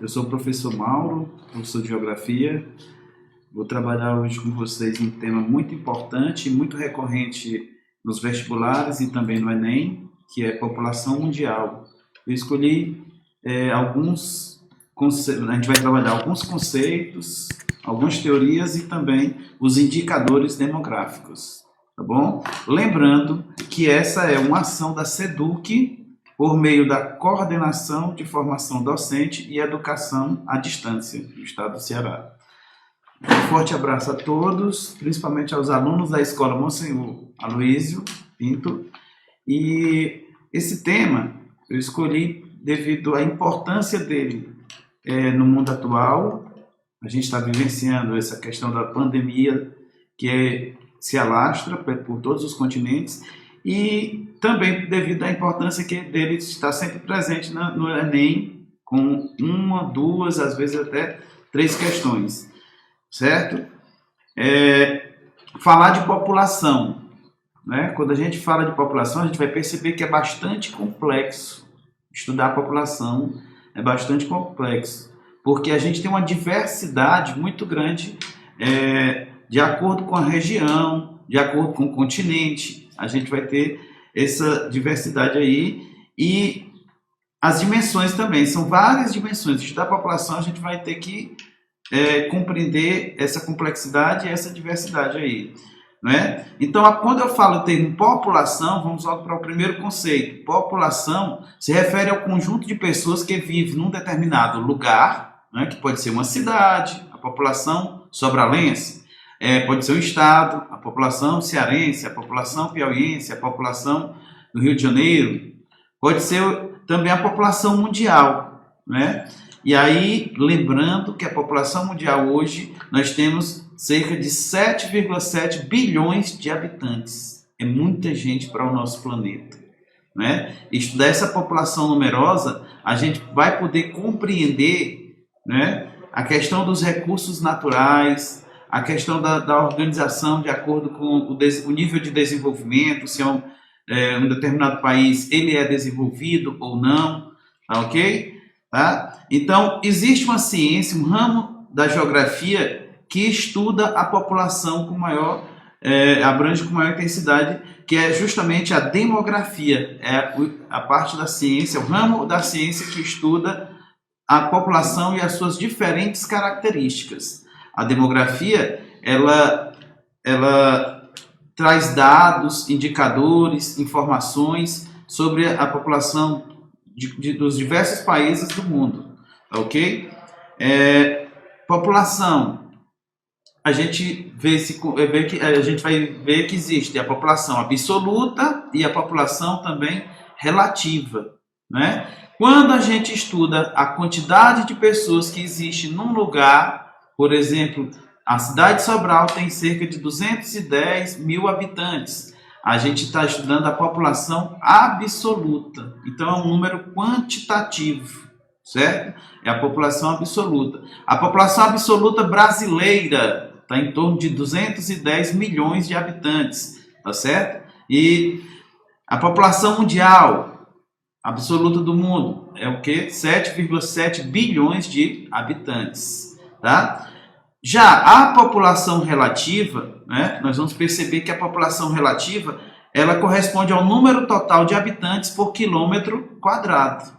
Eu sou o professor Mauro, professor de Geografia. Vou trabalhar hoje com vocês um tema muito importante e muito recorrente nos vestibulares e também no Enem, que é população mundial. Eu escolhi alguns conceitos, a gente vai trabalhar alguns conceitos, algumas teorias e também os indicadores demográficos, tá bom? Lembrando que essa é uma ação da SEDUC por meio da Coordenação de Formação Docente e Educação à Distância do Estado do Ceará. Um forte abraço a todos, principalmente aos alunos da Escola Monsenhor Aloísio Pinto. E esse tema eu escolhi devido à importância dele no mundo atual. A gente está vivenciando essa questão da pandemia que se alastra por todos os continentes e também devido à importância que dele está sempre presente no Enem, com uma, duas, às vezes até 3 questões, certo? Falar de população, né? Quando a gente fala de população, a gente vai perceber que é bastante complexo. Estudar a população é bastante complexo, porque a gente tem uma diversidade muito grande de acordo com a região, de acordo com o continente. A gente vai ter essa diversidade aí e as dimensões também, são várias dimensões. Estudar a população, a gente vai ter que compreender essa complexidade e essa diversidade aí, né? Então, quando eu falo o termo população, vamos logo para o primeiro conceito. População se refere ao conjunto de pessoas que vivem num determinado lugar, né, que pode ser uma cidade, a população sobralense, pode ser um estado, a população cearense, a população piauiense, a população do Rio de Janeiro, pode ser também a população mundial, né? E aí, lembrando que a população mundial hoje, nós temos cerca de 7,7 bilhões de habitantes. É muita gente para o nosso planeta, né? Estudar essa população numerosa, a gente vai poder compreender, né, a questão dos recursos naturais, a questão da organização de acordo com o nível de desenvolvimento, se um determinado país ele é desenvolvido ou não, tá ok? Tá? Então, existe uma ciência, um ramo da geografia que estuda a população com maior, abrange com maior intensidade, que é justamente a demografia, a parte da ciência, o ramo da ciência que estuda a população e as suas diferentes características. A demografia, ela traz dados, indicadores, informações sobre a população dos diversos países do mundo, ok? População, a gente vai ver que existe a população absoluta e a população também relativa, né? Quando a gente estuda a quantidade de pessoas que existe num lugar, por exemplo, a cidade de Sobral tem cerca de 210 mil habitantes. A gente está estudando a população absoluta. Então, é um número quantitativo, certo? É a população absoluta. A população absoluta brasileira está em torno de 210 milhões de habitantes, tá certo? E a população mundial absoluta do mundo é o quê? 7,7 bilhões de habitantes, tá? Já a população relativa, né, nós vamos perceber que a população relativa ela corresponde ao número total de habitantes por quilômetro quadrado,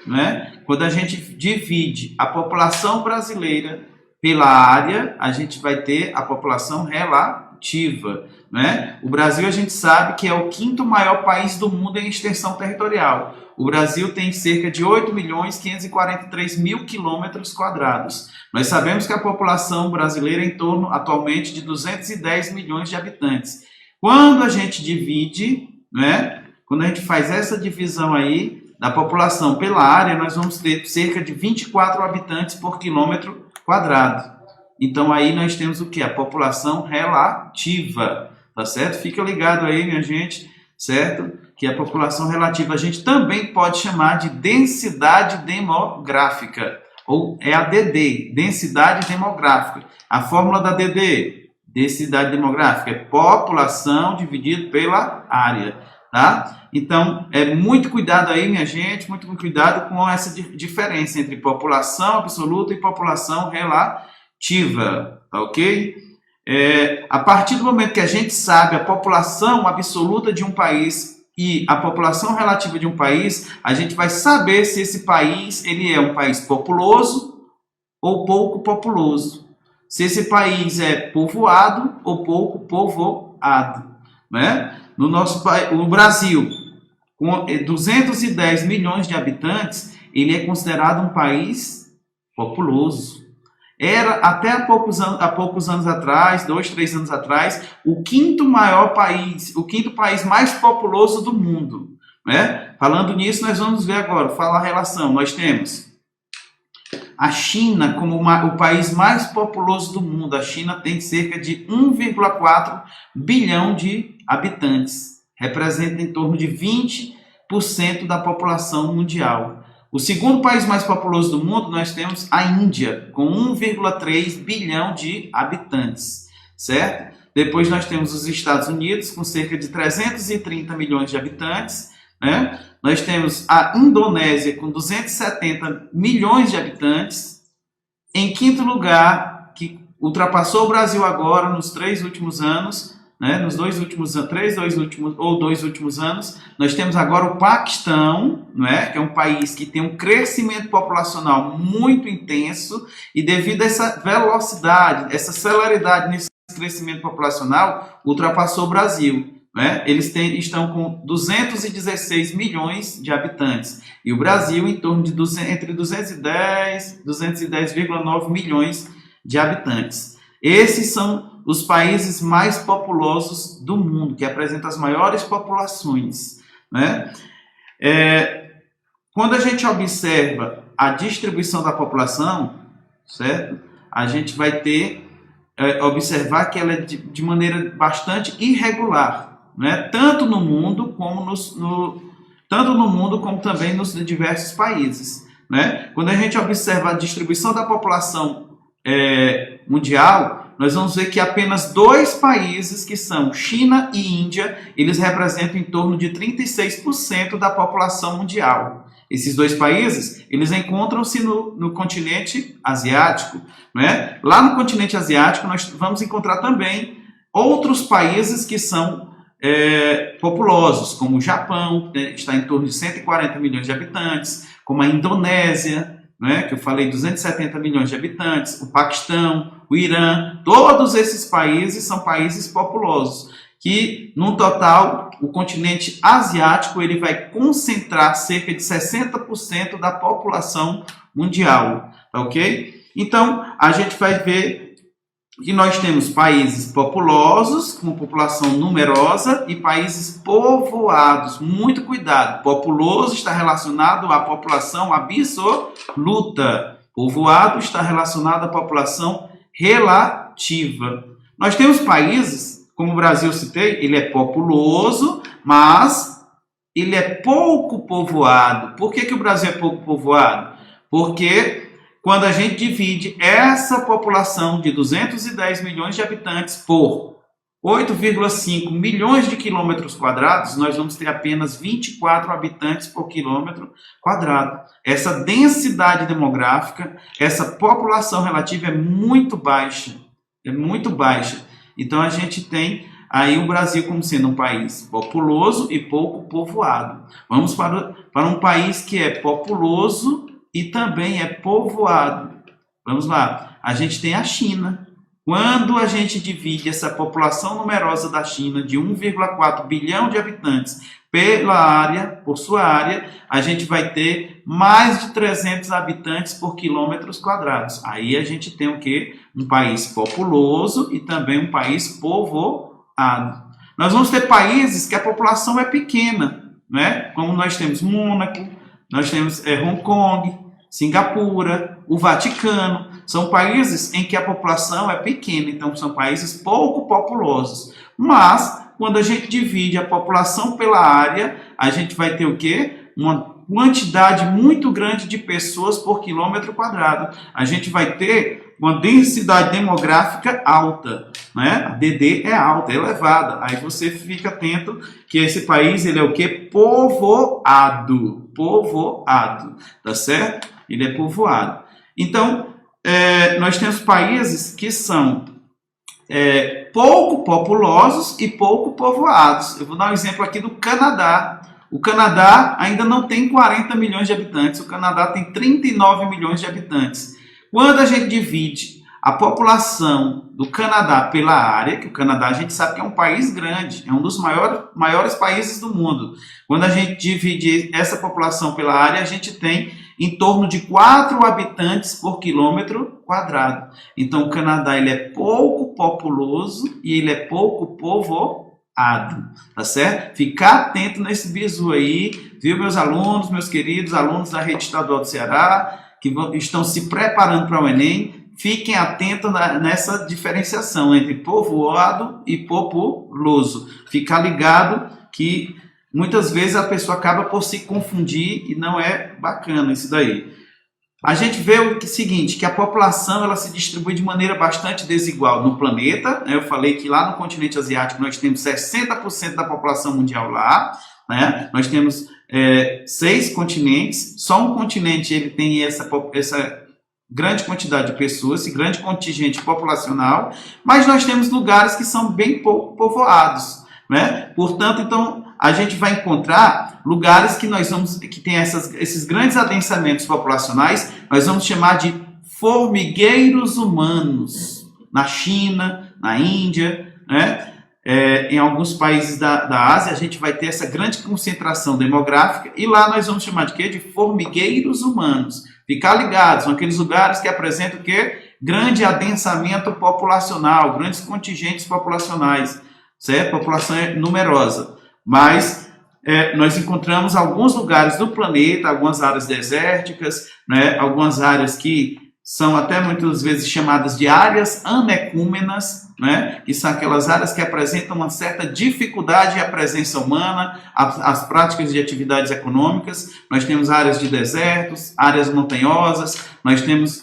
né? Quando a gente divide a população brasileira pela área, a gente vai ter a população relativa, né? O Brasil, a gente sabe que é o 5º maior país do mundo em extensão territorial. O Brasil tem cerca de 8.543.000 quilômetros quadrados. Nós sabemos que a população brasileira é em torno, atualmente, de 210 milhões de habitantes. Quando a gente divide, né, quando a gente faz essa divisão aí da população pela área, nós vamos ter cerca de 24 habitantes por quilômetro quadrado. Então, aí nós temos o que? A população relativa, tá certo? Fica ligado aí, minha gente, certo? Que a população relativa a gente também pode chamar de densidade demográfica, ou é a DD, densidade demográfica. A fórmula da DD, densidade demográfica, é população dividido pela área. tá? Então, muito cuidado aí, minha gente, muito cuidado com essa diferença entre população absoluta e população relativa, tá ok? A partir do momento que a gente sabe a população absoluta de um país e a população relativa de um país, a gente vai saber se esse país ele é um país populoso ou pouco populoso. Se esse país é povoado ou pouco povoado, né? No nosso país, o Brasil, com 210 milhões de habitantes, ele é considerado um país populoso. Era até há poucos anos atrás, 2, 3 anos atrás, o quinto país mais populoso do mundo, né? Falando nisso, nós vamos ver agora, falar a relação. Nós temos a China como o país mais populoso do mundo. A China tem cerca de 1,4 bilhão de habitantes. Representa em torno de 20% da população mundial. O segundo país mais populoso do mundo, nós temos a Índia, com 1,3 bilhão de habitantes, certo? Depois nós temos os Estados Unidos, com cerca de 330 milhões de habitantes, né? Nós temos a Indonésia, com 270 milhões de habitantes. Em quinto lugar, que ultrapassou o Brasil agora, nos 3 últimos anos, né? Nos 2 últimos anos, nós temos agora o Paquistão, né? Que é um país que tem um crescimento populacional muito intenso, e devido a essa velocidade, essa celeridade nesse crescimento populacional, ultrapassou o Brasil. Né? Eles estão com 216 milhões de habitantes, e o Brasil em torno de entre 210,9 milhões de habitantes. Esses são os países mais populosos do mundo, que apresentam as maiores populações, né? Quando a gente observa a distribuição da população, certo? A gente vai observar que ela é de maneira bastante irregular, né? Tanto no mundo como também nos diversos países, né? Quando a gente observa a distribuição da população mundial, nós vamos ver que apenas 2 países, que são China e Índia, eles representam em torno de 36% da população mundial. Esses 2 países, eles encontram-se no continente asiático, né? Lá no continente asiático, nós vamos encontrar também outros países que são populosos, como o Japão, que está em torno de 140 milhões de habitantes, como a Indonésia, né, que eu falei, 270 milhões de habitantes, o Paquistão, o Irã. Todos esses países são países populosos, que no total o continente asiático ele vai concentrar cerca de 60% da população mundial, tá ok? Então a gente vai ver que nós temos países populosos, com população numerosa, e países povoados. Muito cuidado, populoso está relacionado à população absoluta, povoado está relacionado à população relativa. Nós temos países, como o Brasil citei, ele é populoso, mas ele é pouco povoado. Por que o Brasil é pouco povoado? Porque quando a gente divide essa população de 210 milhões de habitantes por 8,5 milhões de quilômetros quadrados, nós vamos ter apenas 24 habitantes por quilômetro quadrado. Essa densidade demográfica, essa população relativa é muito baixa. É muito baixa. Então a gente tem aí o Brasil como sendo um país populoso e pouco povoado. Vamos para um país que é populoso e também é povoado. Vamos lá. A gente tem a China. Quando a gente divide essa população numerosa da China, de 1,4 bilhão de habitantes, por sua área, a gente vai ter mais de 300 habitantes por quilômetros quadrados. Aí a gente tem o quê? Um país populoso e também um país povoado. Nós vamos ter países que a população é pequena, né? Como nós temos Mônaco, nós temos Hong Kong, Singapura, o Vaticano. São países em que a população é pequena, então são países pouco populosos. Mas, quando a gente divide a população pela área, a gente vai ter o quê? Uma quantidade muito grande de pessoas por quilômetro quadrado. A gente vai ter uma densidade demográfica alta, né? A DD é alta, é elevada. Aí você fica atento que esse país, ele é o quê? Povoado. Povoado, tá certo? Ele é povoado. Então, nós temos países que são pouco populosos e pouco povoados. Eu vou dar um exemplo aqui do Canadá. O Canadá ainda não tem 40 milhões de habitantes, o Canadá tem 39 milhões de habitantes. Quando a gente divide a população do Canadá pela área, que o Canadá a gente sabe que é um país grande, é um dos maiores países do mundo. Quando a gente divide essa população pela área, a gente tem em torno de 4 habitantes por quilômetro quadrado. Então o Canadá ele é pouco populoso e ele é pouco povoado. Tá certo? Ficar atento nesse bizu aí, viu, meus alunos, meus queridos alunos da Rede Estadual do Ceará, que estão se preparando para o Enem, fiquem atentos nessa diferenciação entre povoado e populoso. Ficar ligado que muitas vezes a pessoa acaba por se confundir e não é bacana isso daí. A gente vê o seguinte, que a população ela se distribui de maneira bastante desigual no planeta, né? Eu falei que lá no continente asiático nós temos 60% da população mundial lá, né? Nós temos 6 continentes, só um continente ele tem essa grande quantidade de pessoas, esse grande contingente populacional, mas nós temos lugares que são bem pouco povoados, né? Portanto, então, a gente vai encontrar lugares que tem esses grandes adensamentos populacionais, nós vamos chamar de formigueiros humanos. Na China, na Índia, né? Em alguns países da Ásia, a gente vai ter essa grande concentração demográfica, e lá nós vamos chamar de quê? De formigueiros humanos. Ficar ligados, são aqueles lugares que apresentam o quê? Grande adensamento populacional, grandes contingentes populacionais, certo? População numerosa. Mas nós encontramos alguns lugares do planeta, algumas áreas desérticas, né? Algumas áreas que são até muitas vezes chamadas de áreas anecúmenas, né? Que são aquelas áreas que apresentam uma certa dificuldade à presença humana, às práticas de atividades econômicas. Nós temos áreas de desertos, áreas montanhosas, nós temos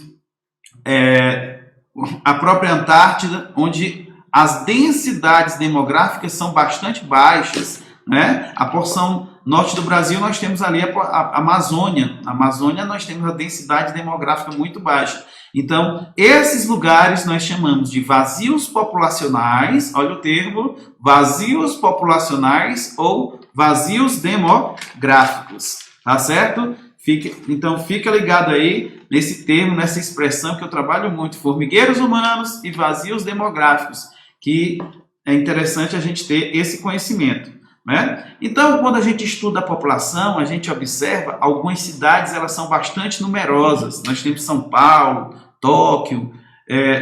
a própria Antártida, onde as densidades demográficas são bastante baixas, né? A porção norte do Brasil nós temos ali a Amazônia. Na Amazônia nós temos a densidade demográfica muito baixa. Então, esses lugares nós chamamos de vazios populacionais, olha o termo, vazios populacionais ou vazios demográficos, tá certo? Então, fica ligado aí nesse termo, nessa expressão que eu trabalho muito, formigueiros humanos e vazios demográficos, que é interessante a gente ter esse conhecimento, né? Então, quando a gente estuda a população, a gente observa algumas cidades, elas são bastante numerosas. Nós temos São Paulo, Tóquio,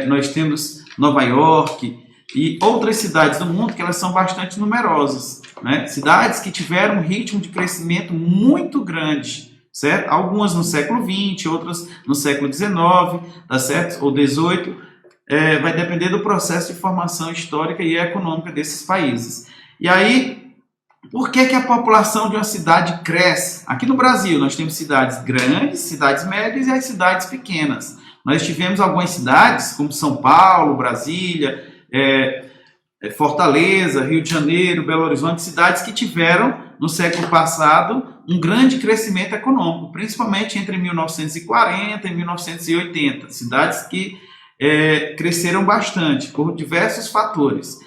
nós temos Nova York e outras cidades do mundo que elas são bastante numerosas, né? Cidades que tiveram um ritmo de crescimento muito grande, certo? Algumas no século XX, outras no século XIX, tá certo? Ou XVIII, vai depender do processo de formação histórica e econômica desses países. E aí, por que a população de uma cidade cresce? Aqui no Brasil, nós temos cidades grandes, cidades médias e as cidades pequenas. Nós tivemos algumas cidades, como São Paulo, Brasília, Fortaleza, Rio de Janeiro, Belo Horizonte, cidades que tiveram, no século passado, um grande crescimento econômico, principalmente entre 1940 e 1980. Cidades que cresceram bastante, por diversos fatores.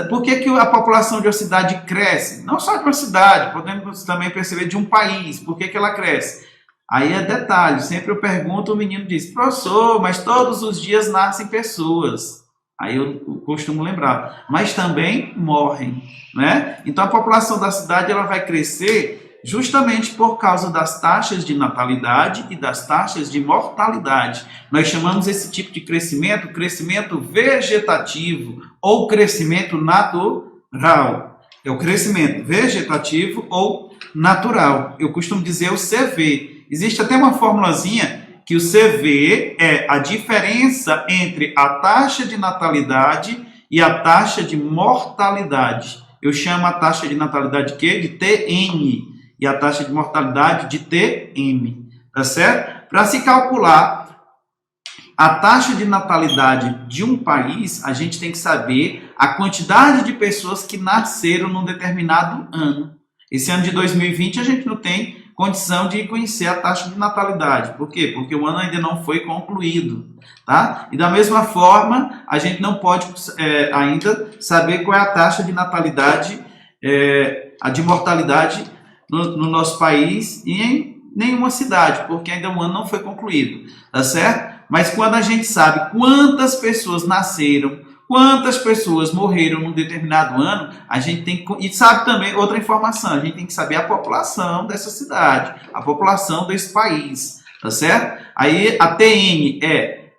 Por que a população de uma cidade cresce? Não só de uma cidade, podemos também perceber de um país. Por que ela cresce? Aí é detalhe, sempre eu pergunto, o menino diz, professor, mas todos os dias nascem pessoas. Aí eu costumo lembrar, mas também morrem, né? Então a população da cidade ela vai crescer justamente por causa das taxas de natalidade e das taxas de mortalidade. Nós chamamos esse tipo de crescimento vegetativo ou crescimento natural. É o crescimento vegetativo ou natural. Eu costumo dizer o CV. Existe até uma formulazinha que o CV é a diferença entre a taxa de natalidade e a taxa de mortalidade. Eu chamo a taxa de natalidade de quê? De TN. E a taxa de mortalidade de TM, tá certo? Para se calcular a taxa de natalidade de um país, a gente tem que saber a quantidade de pessoas que nasceram num determinado ano. Esse ano de 2020 a gente não tem condição de conhecer a taxa de natalidade. Por quê? Porque o ano ainda não foi concluído. Tá? E da mesma forma, a gente não pode ainda saber qual é a taxa de natalidade, a de mortalidade no nosso país e em nenhuma cidade, porque ainda o ano não foi concluído. Tá certo? Mas quando a gente sabe quantas pessoas nasceram, quantas pessoas morreram num determinado ano, a gente tem que... E sabe também outra informação, a gente tem que saber a população dessa cidade, a população desse país, tá certo? Aí a TN é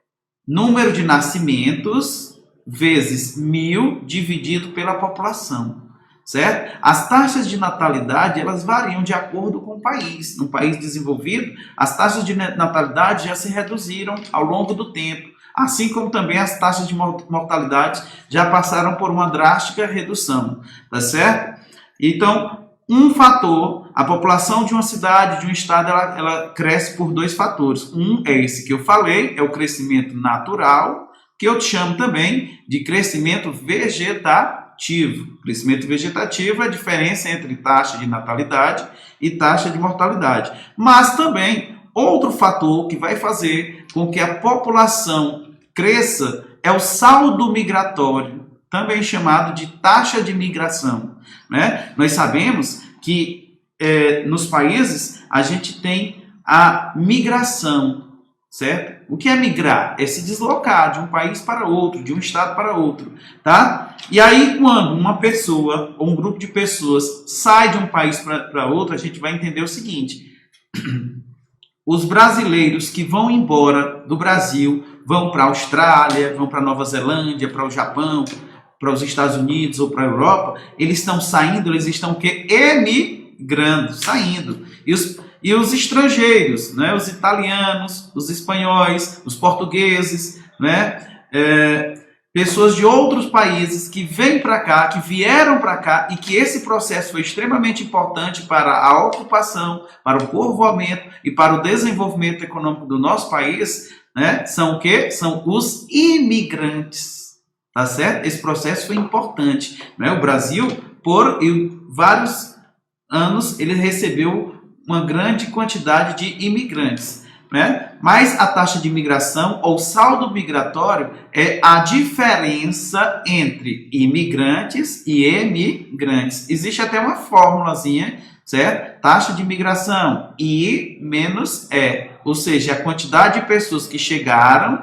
número de nascimentos vezes 1000 dividido pela população, certo? As taxas de natalidade, elas variam de acordo com o país. No país desenvolvido, as taxas de natalidade já se reduziram ao longo do tempo, assim como também as taxas de mortalidade já passaram por uma drástica redução, tá certo? Então, um fator, a população de uma cidade, de um estado, ela cresce por dois fatores. Um é esse que eu falei, é o crescimento natural, que eu chamo também de crescimento vegetativo. Crescimento vegetativo é a diferença entre taxa de natalidade e taxa de mortalidade. Mas também, outro fator que vai fazer com que a população cresça é o saldo migratório, também chamado de taxa de migração, né? Nós sabemos que nos países a gente tem a migração, certo? O que é migrar? É se deslocar de um país para outro, de um estado para outro, tá? E aí quando uma pessoa ou um grupo de pessoas sai de um país para outro, a gente vai entender o seguinte: os brasileiros que vão embora do Brasil vão para a Austrália, vão para a Nova Zelândia, para o Japão, para os Estados Unidos ou para a Europa, eles estão saindo, eles estão o quê? Emigrando, saindo. E os estrangeiros, né? Os italianos, os espanhóis, os portugueses, né? Pessoas de outros países que vêm para cá, que vieram para cá, e que esse processo foi extremamente importante para a ocupação, para o povoamento e para o desenvolvimento econômico do nosso país, né? São o quê? São os imigrantes, tá certo? Esse processo foi importante, né? O Brasil, por vários anos, ele recebeu uma grande quantidade de imigrantes, né? Mas a taxa de imigração ou saldo migratório é a diferença entre imigrantes e emigrantes. Existe até uma formulazinha, certo? Taxa de imigração, I menos E, ou seja, a quantidade de pessoas que chegaram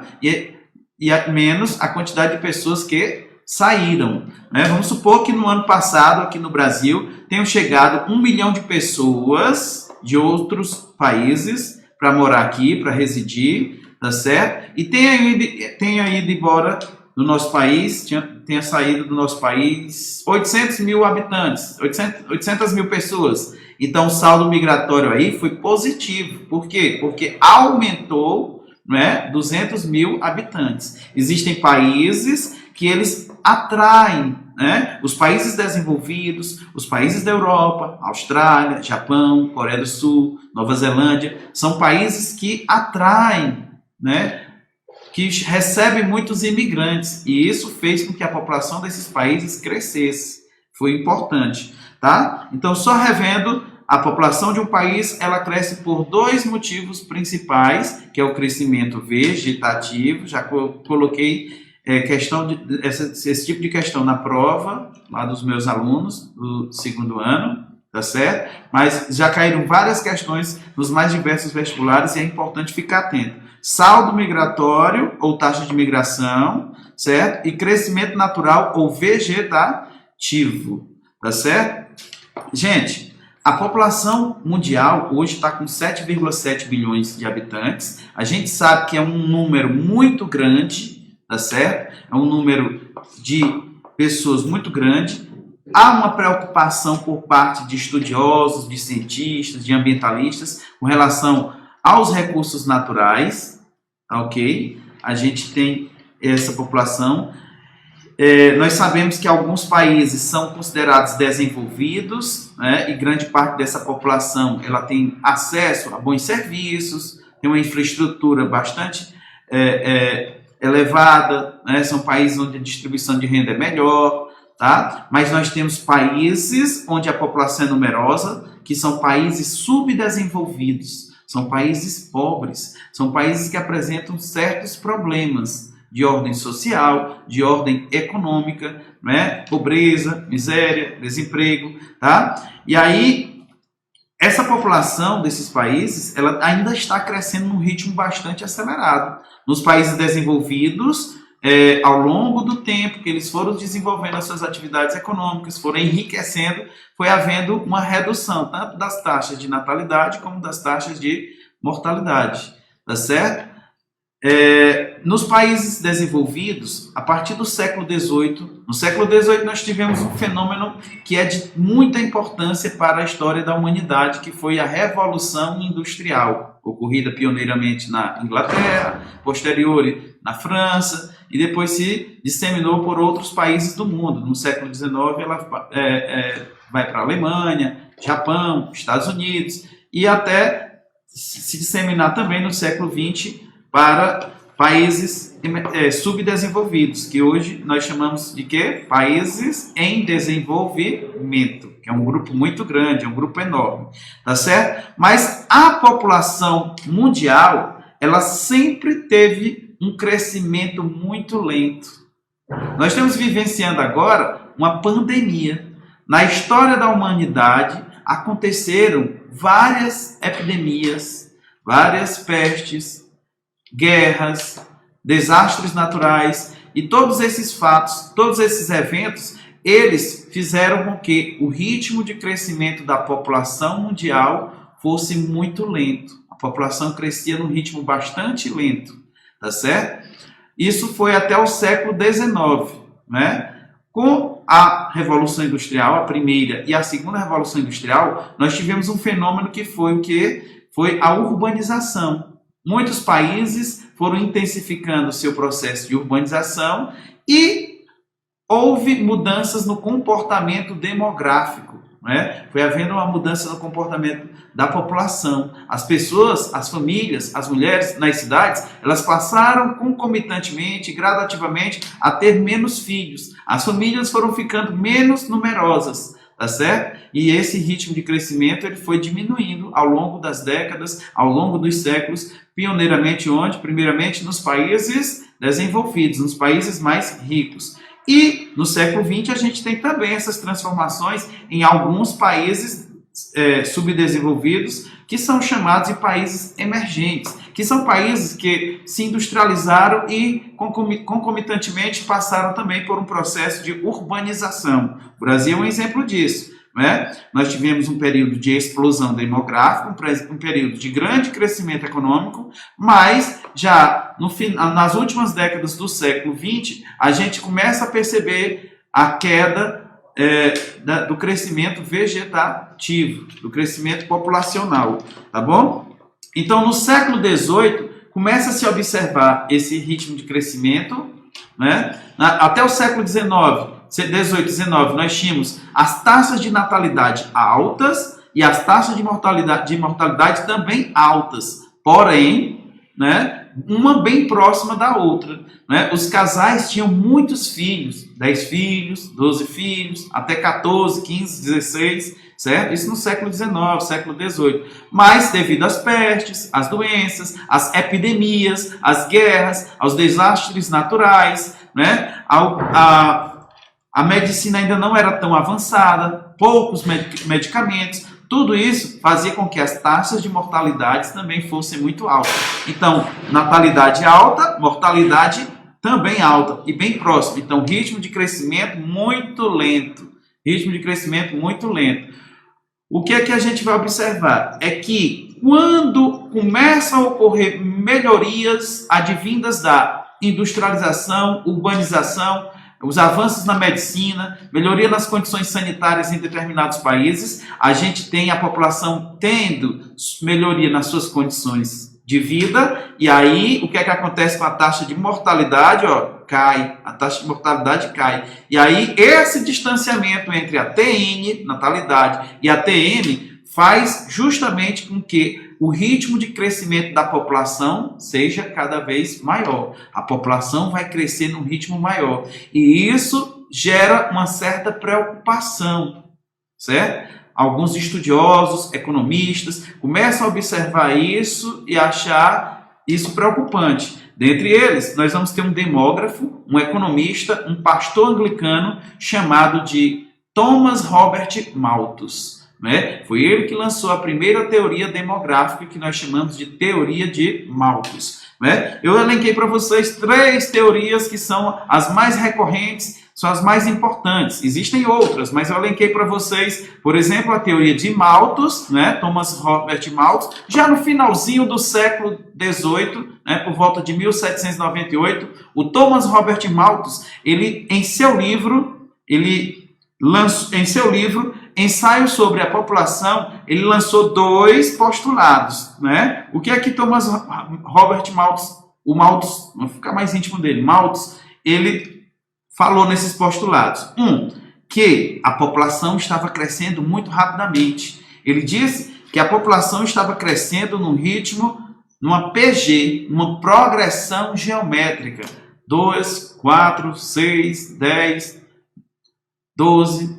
menos a quantidade de pessoas que saíram, né? Vamos supor que no ano passado, aqui no Brasil, tenham chegado 1 milhão de pessoas de outros países para morar aqui, para residir, tá certo? E tenha ido embora do nosso país, tenha saído do nosso país 800 mil habitantes, 800 mil pessoas. Então o saldo migratório aí foi positivo. Por quê? Porque aumentou, né, 200 mil habitantes. Existem países que eles atraem, né, os países desenvolvidos, os países da Europa, Austrália, Japão, Coreia do Sul, Nova Zelândia, são países que atraem, né, que recebem muitos imigrantes, e isso fez com que a população desses países crescesse. Foi importante, tá? Então, só revendo, a população de um país, ela cresce por dois motivos principais, que é o crescimento vegetativo. Já coloquei esse tipo de questão na prova, lá dos meus alunos do segundo ano, tá certo? Mas já caíram várias questões nos mais diversos vestibulares e é importante ficar atento. Saldo migratório ou taxa de migração, certo? E crescimento natural ou vegetativo, tá certo? Gente, a população mundial hoje está com 7,7 bilhões de habitantes. A gente sabe que é um número muito grande, tá certo? É um número de pessoas muito grande. Há uma preocupação por parte de estudiosos, de cientistas, de ambientalistas com relação aos recursos naturais, ok? A gente tem essa população. Nós sabemos que alguns países são considerados desenvolvidos, né? E grande parte dessa população ela tem acesso a bons serviços, tem uma infraestrutura bastante elevada, né? São países onde a distribuição de renda é melhor, tá? Mas nós temos países onde a população é numerosa, que são países subdesenvolvidos, são países pobres, são países que apresentam certos problemas de ordem social, de ordem econômica, né? Pobreza, miséria, desemprego, tá? E aí, essa população desses países, ela ainda está crescendo num ritmo bastante acelerado. Nos países desenvolvidos, ao longo do tempo que eles foram desenvolvendo as suas atividades econômicas, foram enriquecendo, foi havendo uma redução tanto das taxas de natalidade como das taxas de mortalidade, tá certo? Nos países desenvolvidos, a partir do século XVIII, no século XVIII nós tivemos um fenômeno que é de muita importância para a história da humanidade, que foi a Revolução Industrial, ocorrida pioneiramente na Inglaterra, posterior na França, e depois se disseminou por outros países do mundo. No século XIX ela vai para a Alemanha, Japão, Estados Unidos, e até se disseminar também no século XX para países subdesenvolvidos, que hoje nós chamamos de quê? Países em desenvolvimento, que é um grupo muito grande, é um grupo enorme, tá certo? Mas a população mundial, ela sempre teve um crescimento muito lento. Nós estamos vivenciando agora uma pandemia. Na história da humanidade, aconteceram várias epidemias, várias pestes, guerras, desastres naturais, e todos esses fatos, todos esses eventos, eles fizeram com que o ritmo de crescimento da população mundial fosse muito lento. A população crescia num ritmo bastante lento, tá certo? Isso foi até o século XIX, né? Com a Revolução Industrial, a primeira e a segunda Revolução Industrial, nós tivemos um fenômeno que foi o quê? Foi a urbanização. Muitos países foram intensificando seu processo de urbanização e houve mudanças no comportamento demográfico, né? Foi havendo uma mudança no comportamento da população. As pessoas, as famílias, as mulheres nas cidades, elas passaram concomitantemente, gradativamente, a ter menos filhos. As famílias foram ficando menos numerosas, tá certo? E esse ritmo de crescimento ele foi diminuindo ao longo das décadas, ao longo dos séculos, pioneiramente onde? Primeiramente nos países desenvolvidos, nos países mais ricos. E no século XX a gente tem também essas transformações em alguns países subdesenvolvidos, que são chamados de países emergentes, que são países que se industrializaram e concomitantemente passaram também por um processo de urbanização. O Brasil é um exemplo disso, né? Nós tivemos um período de explosão demográfica, um período de grande crescimento econômico, mas já nas últimas décadas do século XX, a gente começa a perceber a queda do crescimento vegetativo, do crescimento populacional, tá bom? Então, no século XVIII, começa a se observar esse ritmo de crescimento, né? Até o século XIX, 18, 19, nós tínhamos as taxas de natalidade altas e as taxas de mortalidade também altas, porém, né, uma bem próxima da outra, né? Os casais tinham muitos filhos, 10 filhos, 12 filhos, até 14, 15, 16, certo? Isso no século XIX, século XVIII. Mas devido às pestes, às doenças, às epidemias, às guerras, aos desastres naturais, né? A medicina ainda não era tão avançada, poucos medicamentos, tudo isso fazia com que as taxas de mortalidade também fossem muito altas. Então, natalidade alta, mortalidade também alta e bem próxima. Então, ritmo de crescimento muito lento. Ritmo de crescimento muito lento. O que é que a gente vai observar? É que quando começam a ocorrer melhorias advindas da industrialização, urbanização, os avanços na medicina, melhoria nas condições sanitárias em determinados países, a gente tem a população tendo melhoria nas suas condições de vida, e aí o que é que acontece com a taxa de mortalidade? Cai, a taxa de mortalidade cai. E aí esse distanciamento entre a TN, natalidade, e a TN faz justamente com que o ritmo de crescimento da população seja cada vez maior. A população vai crescer num ritmo maior. E isso gera uma certa preocupação, certo? Alguns estudiosos, economistas, começam a observar isso e achar isso preocupante. Dentre eles, nós vamos ter um demógrafo, um economista, um pastor anglicano chamado de Thomas Robert Malthus, né? Foi ele que lançou a primeira teoria demográfica que nós chamamos de teoria de Malthus, né? Eu elenquei para vocês 3 teorias que são as mais recorrentes, são as mais importantes. Existem outras, mas eu elenquei para vocês, por exemplo, a teoria de Malthus, né? Thomas Robert Malthus, já no finalzinho do século XVIII, né? Por volta de 1798, o Thomas Robert Malthus, ele em seu livro Ensaio sobre a População, ele lançou 2 postulados, né? O que é que Thomas Robert Malthus, o Malthus, vamos ficar mais íntimo dele, Malthus, ele falou nesses postulados? Que a população estava crescendo muito rapidamente. Ele disse que a população estava crescendo num ritmo, numa PG, uma progressão geométrica. 2, 4, 6, 10, 12,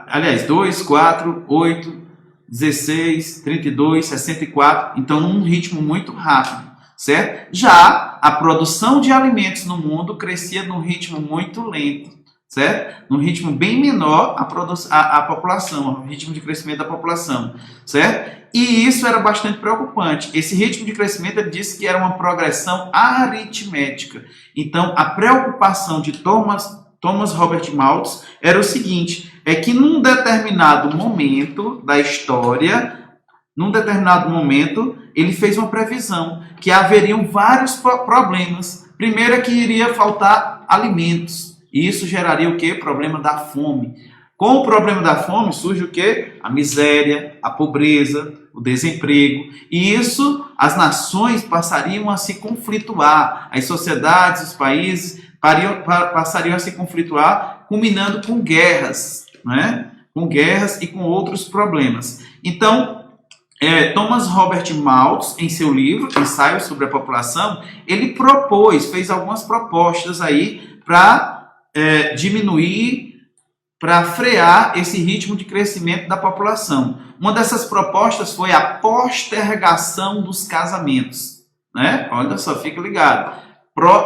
aliás, 2, 4, 8, 16, 32, 64. Então, num ritmo muito rápido, certo? Já a produção de alimentos no mundo crescia num ritmo muito lento, certo? Num ritmo bem menor a população, o ritmo de crescimento da população, certo? E isso era bastante preocupante. Esse ritmo de crescimento, ele disse que era uma progressão aritmética. Então, a preocupação de Thomas Robert Malthus era o seguinte, é que num determinado momento da história, ele fez uma previsão que haveriam vários problemas. Primeiro é que iria faltar alimentos. E isso geraria o quê? Problema da fome. Com o problema da fome surge o quê? A miséria, a pobreza, o desemprego. E isso, as nações passariam a se conflituar. As sociedades, os países passariam a se conflituar, culminando com guerras, né? Com guerras e com outros problemas. Então, Thomas Robert Malthus, em seu livro Ensaio sobre a População, ele fez algumas propostas aí para diminuir, para frear esse ritmo de crescimento da população. Uma dessas propostas foi a postergação dos casamentos, né? Olha só, fica ligado.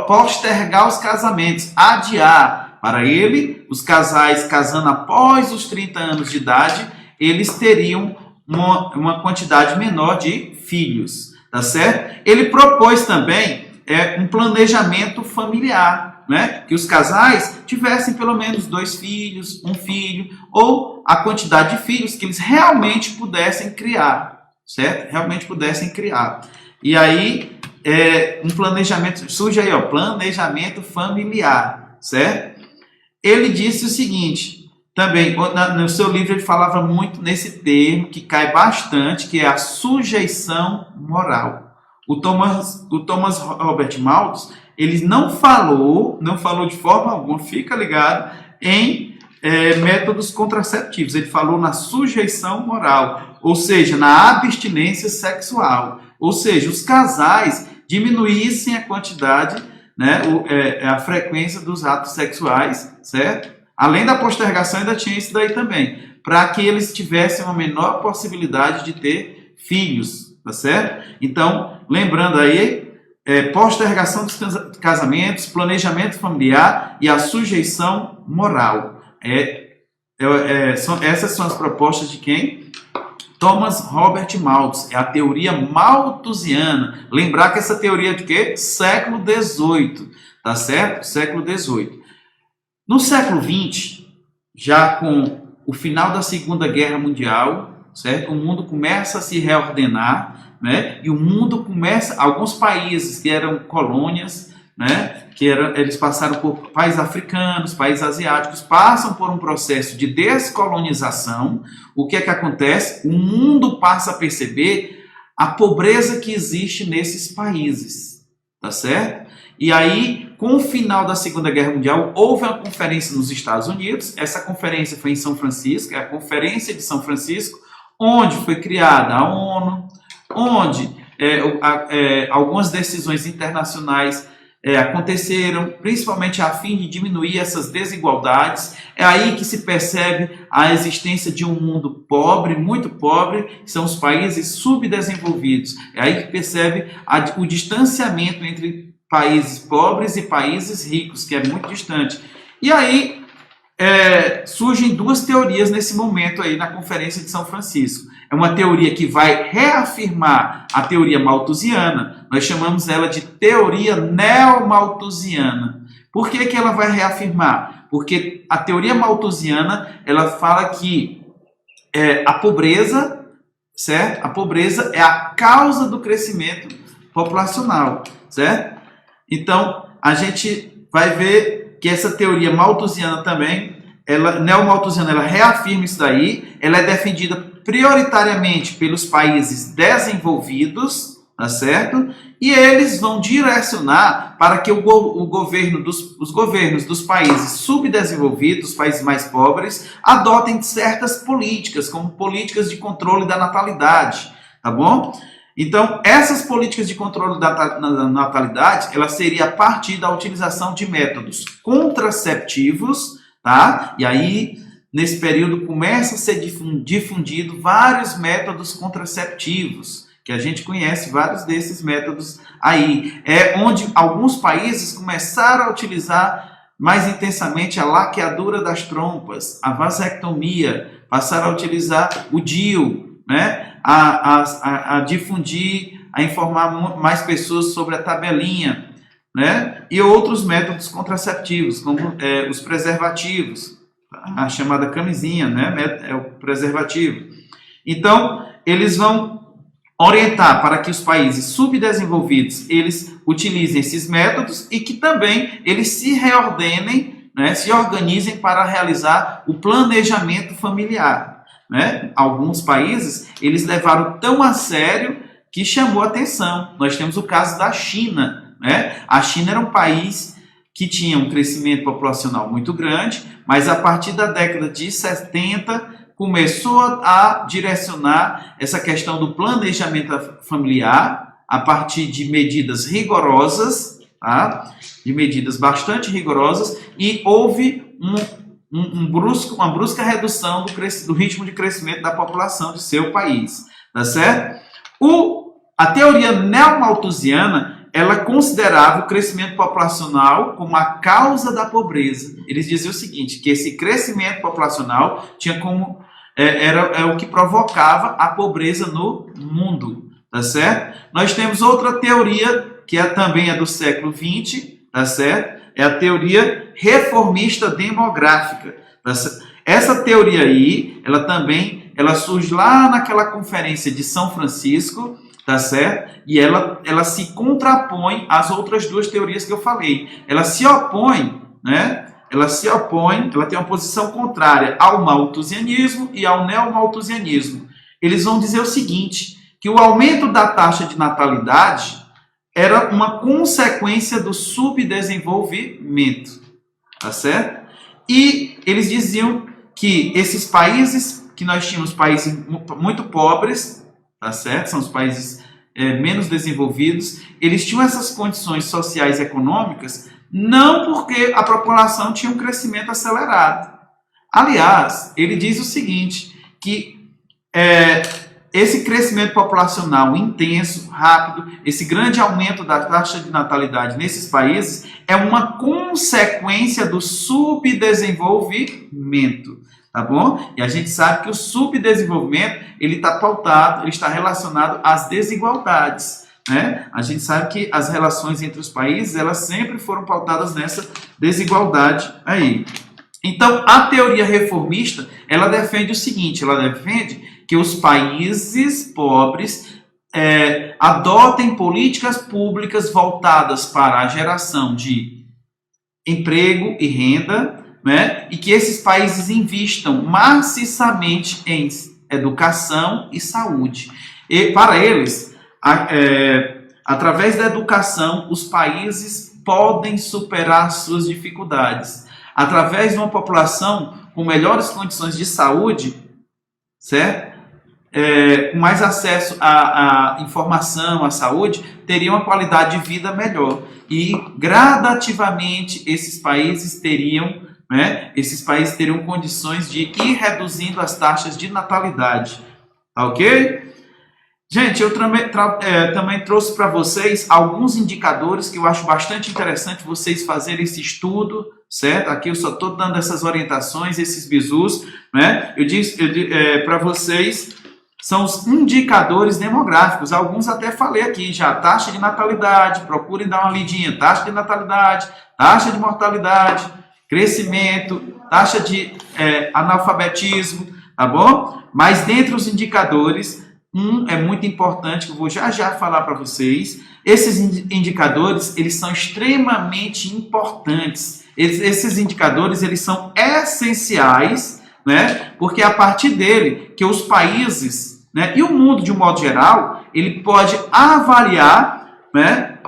Postergar os casamentos, adiar. Para ele, os casais casando após os 30 anos de idade, eles teriam uma quantidade menor de filhos, tá certo? Ele propôs também um planejamento familiar, né? Que os casais tivessem pelo menos 2 filhos, 1 filho, ou a quantidade de filhos que eles realmente pudessem criar, certo? Realmente pudessem criar. E aí, um planejamento, surge aí, ó, planejamento familiar, certo? Ele disse o seguinte, também, no seu livro ele falava muito nesse termo, que cai bastante, que é a sujeição moral. O Thomas Robert Malthus, ele não falou de forma alguma, fica ligado, em métodos contraceptivos. Ele falou na sujeição moral, ou seja, na abstinência sexual. Ou seja, os casais diminuíssem a quantidade, né, a frequência dos atos sexuais, certo? Além da postergação, ainda tinha isso daí também, para que eles tivessem uma menor possibilidade de ter filhos, tá certo? Então, lembrando aí, postergação dos casamentos, planejamento familiar e a sujeição moral. Essas são as propostas de quem? Thomas Robert Malthus, é a teoria malthusiana. Lembrar que essa teoria é de quê? Século XVIII, tá certo? Século XVIII. No século XX, já com o final da Segunda Guerra Mundial, certo? O mundo começa a se reordenar, né? E o mundo começa, alguns países que eram colônias, né? Eles passaram por países africanos, países asiáticos, passam por um processo de descolonização. O que é que acontece? O mundo passa a perceber a pobreza que existe nesses países, tá certo? E aí, com o final da Segunda Guerra Mundial, houve uma conferência nos Estados Unidos. Essa conferência foi em São Francisco, é a Conferência de São Francisco, onde foi criada a ONU, onde algumas decisões internacionais aconteceram, principalmente a fim de diminuir essas desigualdades. É aí que se percebe a existência de um mundo pobre, muito pobre, que são os países subdesenvolvidos. É aí que percebe o distanciamento entre países pobres e países ricos, que é muito distante. E aí surgem duas teorias nesse momento aí na Conferência de São Francisco. É uma teoria que vai reafirmar a teoria malthusiana. Nós chamamos ela de teoria neomalthusiana. Por que ela vai reafirmar? Porque a teoria malthusiana, ela fala que a pobreza, certo? A pobreza é a causa do crescimento populacional, certo? Então, a gente vai ver que essa teoria malthusiana também, neomalthusiana, ela reafirma isso daí. Ela é defendida prioritariamente pelos países desenvolvidos, tá certo? E eles vão direcionar para que os governos dos países subdesenvolvidos, os países mais pobres, adotem certas políticas, como políticas de controle da natalidade, tá bom? Então, essas políticas de controle da natalidade, ela seria a partir da utilização de métodos contraceptivos, tá? E aí, nesse período, começa a ser difundido vários métodos contraceptivos, que a gente conhece vários desses métodos aí. É onde alguns países começaram a utilizar mais intensamente a laqueadura das trompas, a vasectomia, passaram a utilizar o DIU, né? a difundir, a informar mais pessoas sobre a tabelinha, né? E outros métodos contraceptivos, como os preservativos, a chamada camisinha, né? É o preservativo. Então, eles vão orientar para que os países subdesenvolvidos eles utilizem esses métodos e que também eles se reordenem, né? Se organizem para realizar o planejamento familiar, né? Alguns países eles levaram tão a sério que chamou a atenção. Nós temos o caso da China, né? A China era um país que tinha um crescimento populacional muito grande, mas a partir da década de 70 começou a direcionar essa questão do planejamento familiar a partir de medidas rigorosas, tá? De medidas bastante rigorosas, e houve uma brusca redução do ritmo de crescimento da população de seu país, tá certo? A teoria neomalthusiana, ela considerava o crescimento populacional como a causa da pobreza. Eles diziam o seguinte, que esse crescimento populacional tinha como era o que provocava a pobreza no mundo, tá certo? Nós temos outra teoria que também é do século XX, tá certo? É a teoria reformista demográfica. Tá certo? Essa teoria aí, ela surge lá naquela conferência de São Francisco, tá certo? E ela se contrapõe às outras duas teorias que eu falei. Ela se opõe, né? Ela tem uma posição contrária ao malthusianismo e ao neomalthusianismo. Eles vão dizer o seguinte, que o aumento da taxa de natalidade era uma consequência do subdesenvolvimento, tá certo? E eles diziam que esses países, que nós tínhamos países muito pobres, tá certo? São os países menos desenvolvidos, eles tinham essas condições sociais e econômicas não porque a população tinha um crescimento acelerado. Aliás, ele diz o seguinte, que esse crescimento populacional intenso, rápido, esse grande aumento da taxa de natalidade nesses países é uma consequência do subdesenvolvimento, tá bom? E a gente sabe que o subdesenvolvimento, ele está pautado, ele está relacionado às desigualdades, né? A gente sabe que as relações entre os países, elas sempre foram pautadas nessa desigualdade aí. Então, a teoria reformista, ela defende o seguinte, ela defende que os países pobres adotem políticas públicas voltadas para a geração de emprego e renda, né? E que esses países investam maciçamente em educação e saúde. E para eles, através da educação, os países podem superar suas dificuldades. Através de uma população com melhores condições de saúde, certo? com mais acesso à informação, à saúde, teriam uma qualidade de vida melhor. E gradativamente esses países teriam condições de ir reduzindo as taxas de natalidade. Tá ok? Gente, eu também trouxe para vocês alguns indicadores que eu acho bastante interessante vocês fazerem esse estudo, certo? Aqui eu só estou dando essas orientações, esses bizus, né? Eu disse para vocês, são os indicadores demográficos. Alguns até falei aqui já. Taxa de natalidade, procurem dar uma lidinha. Taxa de natalidade, taxa de mortalidade, crescimento, taxa de analfabetismo, tá bom? Mas dentre os indicadores, é muito importante, que eu vou já falar para vocês. Esses indicadores, eles são extremamente importantes. Esses indicadores, eles são essenciais, né? Porque é a partir dele que os países, né, e o mundo de um modo geral, ele pode avaliar, né,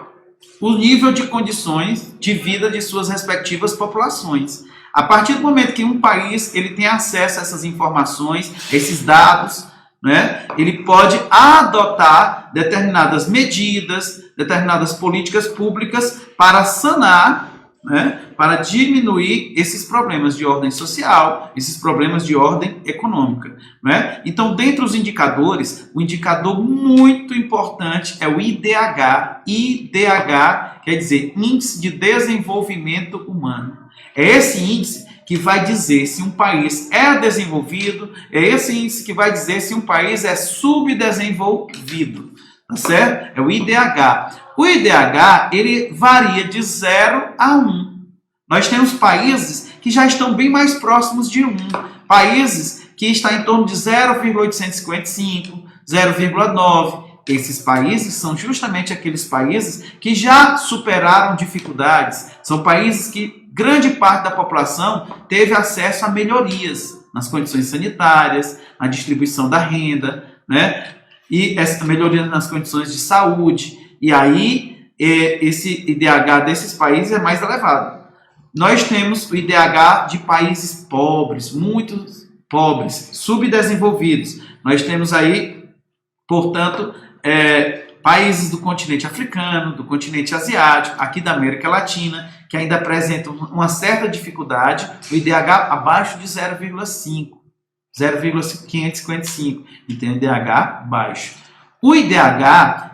o nível de condições de vida de suas respectivas populações. A partir do momento que um país ele tem acesso a essas informações, esses dados, né, ele pode adotar determinadas medidas, determinadas políticas públicas para sanar, né, para diminuir esses problemas de ordem social, esses problemas de ordem econômica, né? Então, dentre os indicadores, o indicador muito importante é o IDH. IDH quer dizer Índice de Desenvolvimento Humano. É esse índice que vai dizer se um país é desenvolvido, é esse índice que vai dizer se um país é subdesenvolvido, tá certo? É o IDH. O IDH, ele varia de 0 a 1. Nós temos países que já estão bem mais próximos de 1. Países que estão em torno de 0,855, 0,9. Esses países são justamente aqueles países que já superaram dificuldades. São países que grande parte da população teve acesso a melhorias nas condições sanitárias, na distribuição da renda, né? E essa melhoria nas condições de saúde. E aí, esse IDH desses países é mais elevado. Nós temos o IDH de países pobres, muito pobres, subdesenvolvidos. Nós temos aí, portanto, países do continente africano, do continente asiático, aqui da América Latina, que ainda apresentam uma certa dificuldade, o IDH abaixo de 0,5, 0,555, então o IDH baixo. O IDH,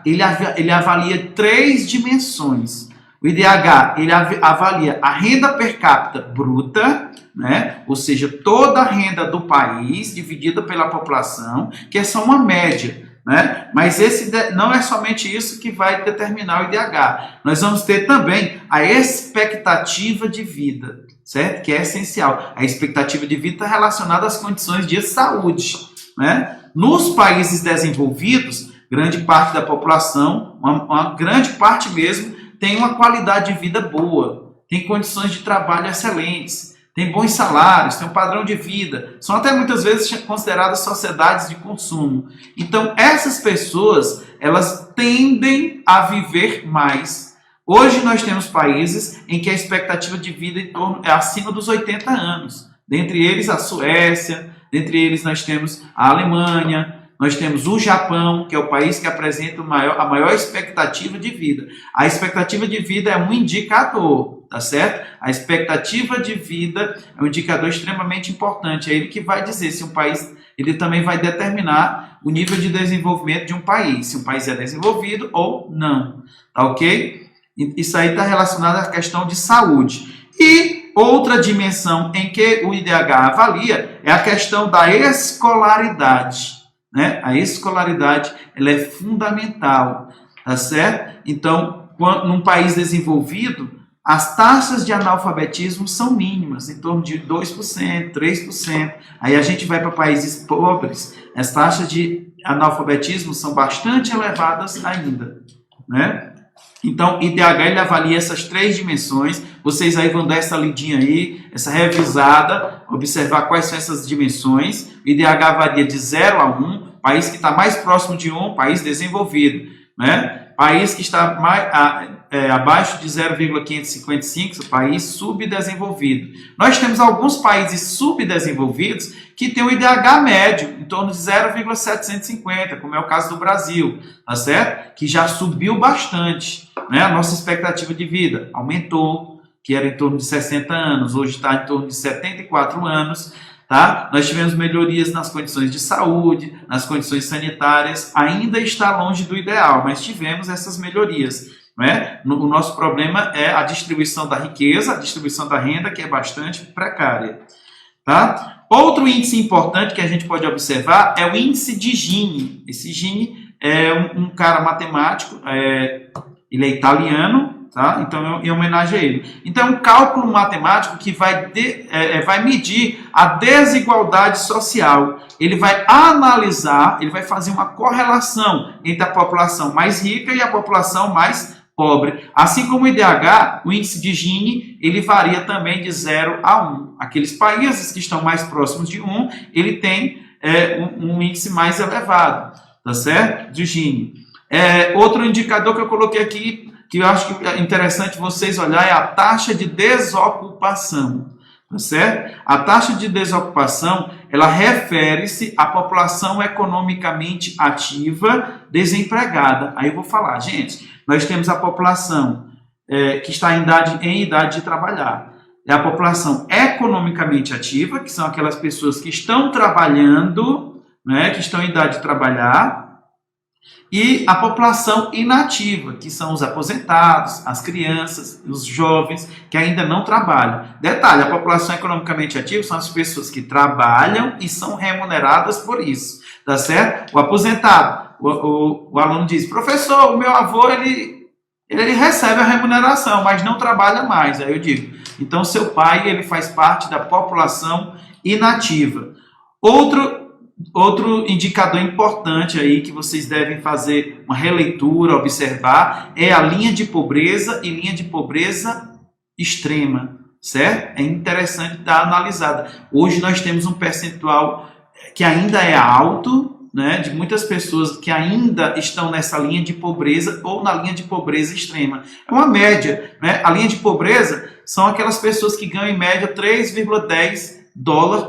ele avalia 3 dimensões. O IDH, ele avalia a renda per capita bruta, né? Ou seja, toda a renda do país dividida pela população, que é só uma média, né? Mas esse não é somente isso que vai determinar o IDH. Nós vamos ter também a expectativa de vida, certo? Que é essencial. A expectativa de vida está relacionada às condições de saúde, né? Nos países desenvolvidos, grande parte da população, uma grande parte mesmo, tem uma qualidade de vida boa, tem condições de trabalho excelentes, tem bons salários, tem um padrão de vida, são até muitas vezes consideradas sociedades de consumo. Então, essas pessoas, elas tendem a viver mais. Hoje nós temos países em que a expectativa de vida é acima dos 80 anos. Dentre eles a Suécia, dentre eles nós temos a Alemanha, nós temos o Japão, que é o país que apresenta a maior expectativa de vida. A expectativa de vida é um indicador, tá certo? A expectativa de vida é um indicador extremamente importante. É ele que vai dizer se um país, ele também vai determinar o nível de desenvolvimento de um país, se um país é desenvolvido ou não, tá ok? Isso aí está relacionado à questão de saúde. E outra dimensão em que o IDH avalia é a questão da escolaridade. Né? A escolaridade ela é fundamental, tá certo? Então, num país desenvolvido, as taxas de analfabetismo são mínimas, em torno de 2%, 3%. Aí a gente vai para países pobres, as taxas de analfabetismo são bastante elevadas ainda, né? Então, IDH ele avalia essas 3 dimensões. Vocês aí vão dar essa lidinha aí, essa revisada, observar quais são essas dimensões. O IDH varia de 0 a 1, país que está mais próximo de 1, país desenvolvido. né? País que está abaixo de 0,555, país subdesenvolvido. Nós temos alguns países subdesenvolvidos que têm o IDH médio, em torno de 0,750, como é o caso do Brasil, tá certo? Que já subiu bastante, né? A nossa expectativa de vida aumentou, que era em torno de 60 anos, hoje está em torno de 74 anos, tá? Nós tivemos melhorias nas condições de saúde, nas condições sanitárias, ainda está longe do ideal, mas tivemos essas melhorias, né? O nosso problema é a distribuição da riqueza, a distribuição da renda, que é bastante precária, tá? Outro índice importante que a gente pode observar é o índice de Gini. Esse Gini é um cara matemático, ele é italiano, tá? Então, em homenagem a ele. Então, é um cálculo matemático que vai medir a desigualdade social. Ele vai analisar, ele vai fazer uma correlação entre a população mais rica e a população mais pobre. Assim como o IDH, o índice de Gini, ele varia também de 0 a 1. Aqueles países que estão mais próximos de 1, ele tem um índice mais elevado, tá certo? De Gini. Outro indicador que eu coloquei aqui, que eu acho que é interessante vocês olharem, é a taxa de desocupação, tá certo? A taxa de desocupação, ela refere-se à população economicamente ativa desempregada. Aí eu vou falar, gente, nós temos a população que está em idade de trabalhar. É a população economicamente ativa, que são aquelas pessoas que estão trabalhando, né, que estão em idade de trabalhar, e a população inativa, que são os aposentados, as crianças, os jovens que ainda não trabalham. Detalhe, a população economicamente ativa são as pessoas que trabalham e são remuneradas por isso, tá certo? O aposentado, o aluno diz, professor, o meu avô, ele recebe a remuneração, mas não trabalha mais. Aí eu digo, então seu pai, ele faz parte da população inativa. Outro indicador importante aí que vocês devem fazer uma releitura, observar, é a linha de pobreza e linha de pobreza extrema, certo? É interessante dar analisada. Hoje nós temos um percentual que ainda é alto, né, de muitas pessoas que ainda estão nessa linha de pobreza ou na linha de pobreza extrema. É uma média, né? A linha de pobreza são aquelas pessoas que ganham em média 3,10 dólares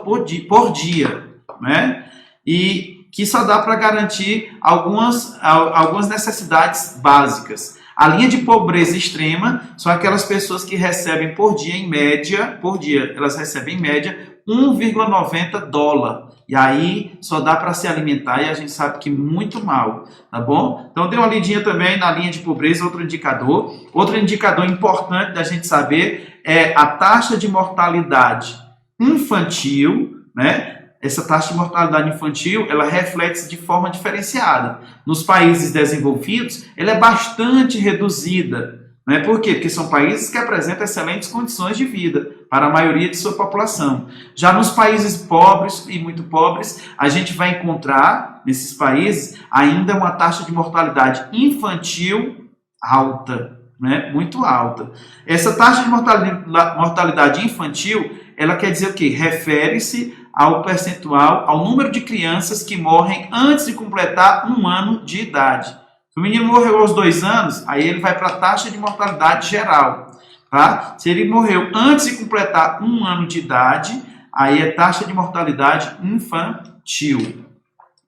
por dia, né? E que só dá para garantir algumas necessidades básicas. A linha de pobreza extrema são aquelas pessoas que recebem por dia, elas recebem em média 1,90 dólar. E aí só dá para se alimentar e a gente sabe que muito mal, tá bom? Então dê uma lidinha também na linha de pobreza, outro indicador. Outro indicador importante da gente saber é a taxa de mortalidade infantil, né? Essa taxa de mortalidade infantil, ela reflete-se de forma diferenciada. Nos países desenvolvidos, ela é bastante reduzida. Né? Por quê? Porque são países que apresentam excelentes condições de vida para a maioria de sua população. Já nos países pobres e muito pobres, a gente vai encontrar, nesses países, ainda uma taxa de mortalidade infantil alta, né? Muito alta. Essa taxa de mortalidade infantil, ela quer dizer o quê? Refere-se ao percentual, ao número de crianças que morrem antes de completar 1 ano de idade. Se o menino morreu aos 2 anos, aí ele vai para a taxa de mortalidade geral. Tá? Se ele morreu antes de completar 1 ano de idade, aí é taxa de mortalidade infantil.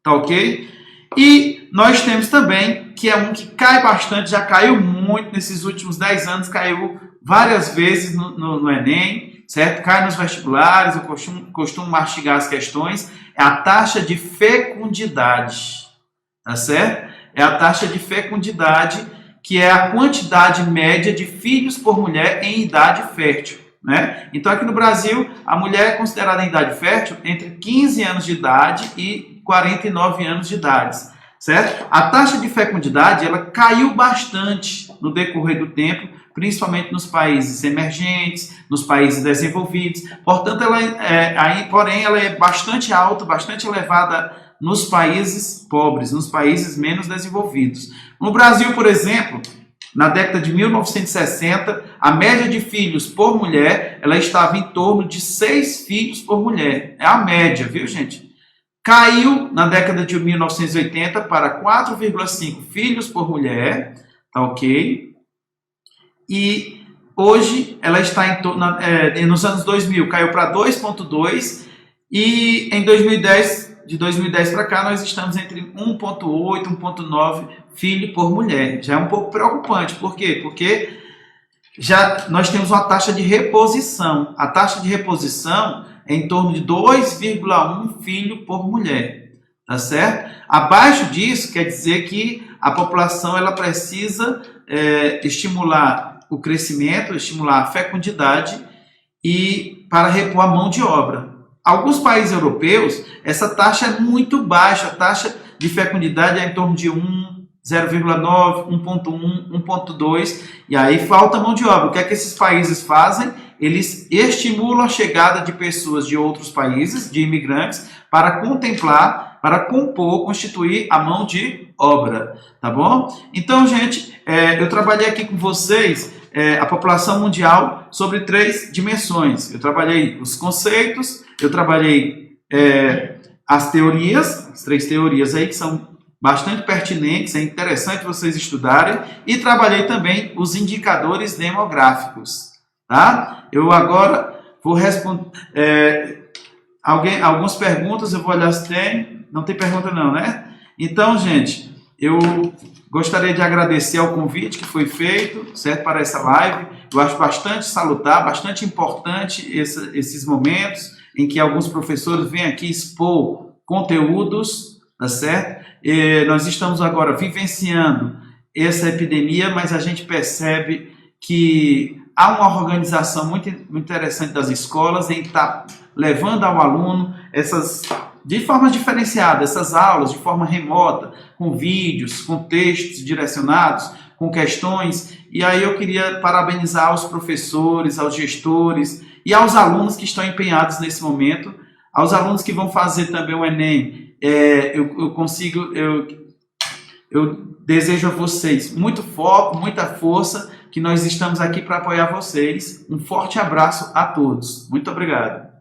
Tá ok? E nós temos também, que é um que cai bastante, já caiu muito nesses últimos 10 anos, caiu várias vezes no Enem, certo? Cai nos vestibulares, eu costumo mastigar as questões, é a taxa de fecundidade, tá certo? É a taxa de fecundidade, que é a quantidade média de filhos por mulher em idade fértil, né? Então, aqui no Brasil, a mulher é considerada em idade fértil entre 15 anos de idade e 49 anos de idade, certo? A taxa de fecundidade, ela caiu bastante no decorrer do tempo, principalmente nos países emergentes, nos países desenvolvidos. Portanto, porém, ela é bastante alta, bastante elevada nos países pobres, nos países menos desenvolvidos. No Brasil, por exemplo, na década de 1960, a média de filhos por mulher, ela estava em torno de 6 filhos por mulher. É a média, viu, gente? caiu na década de 1980 para 4,5 filhos por mulher, tá ok? E hoje ela está em torno, nos anos 2000 caiu para 2,2 e em 2010, de 2010 para cá, nós estamos entre 1,8 e 1,9 filho por mulher. Já é um pouco preocupante. Por quê? Porque já nós temos uma taxa de reposição. A taxa de reposição é em torno de 2,1 filho por mulher, tá certo? Abaixo disso, quer dizer que a população ela precisa estimular o crescimento, estimular a fecundidade e para repor a mão de obra. Alguns países europeus, essa taxa é muito baixa, a taxa de fecundidade é em torno de 0,9, 1,1, 1,2, e aí falta mão de obra. O que é que esses países fazem? Eles estimulam a chegada de pessoas de outros países, de imigrantes, para contemplar, para compor, constituir a mão de obra, tá bom? Então, gente, eu trabalhei aqui com vocês a população mundial sobre 3 dimensões. Eu trabalhei os conceitos, eu trabalhei as teorias, as 3 teorias aí que são bastante pertinentes, é interessante vocês estudarem, e trabalhei também os indicadores demográficos, tá? Eu agora vou responder algumas perguntas, eu vou olhar se tem, não tem pergunta não, né? Então, gente, eu gostaria de agradecer ao convite que foi feito, certo, para essa live. Eu acho bastante salutar, bastante importante esses momentos em que alguns professores vêm aqui expor conteúdos, tá certo? Nós estamos agora vivenciando essa epidemia, mas a gente percebe que há uma organização muito interessante das escolas em estar levando ao aluno de forma diferenciada, essas aulas de forma remota, com vídeos, com textos direcionados, com questões. E aí eu queria parabenizar aos professores, aos gestores e aos alunos que estão empenhados nesse momento, aos alunos que vão fazer também o Enem. Eu desejo a vocês muito foco, muita força, que nós estamos aqui para apoiar vocês. Um forte abraço a todos. Muito obrigado.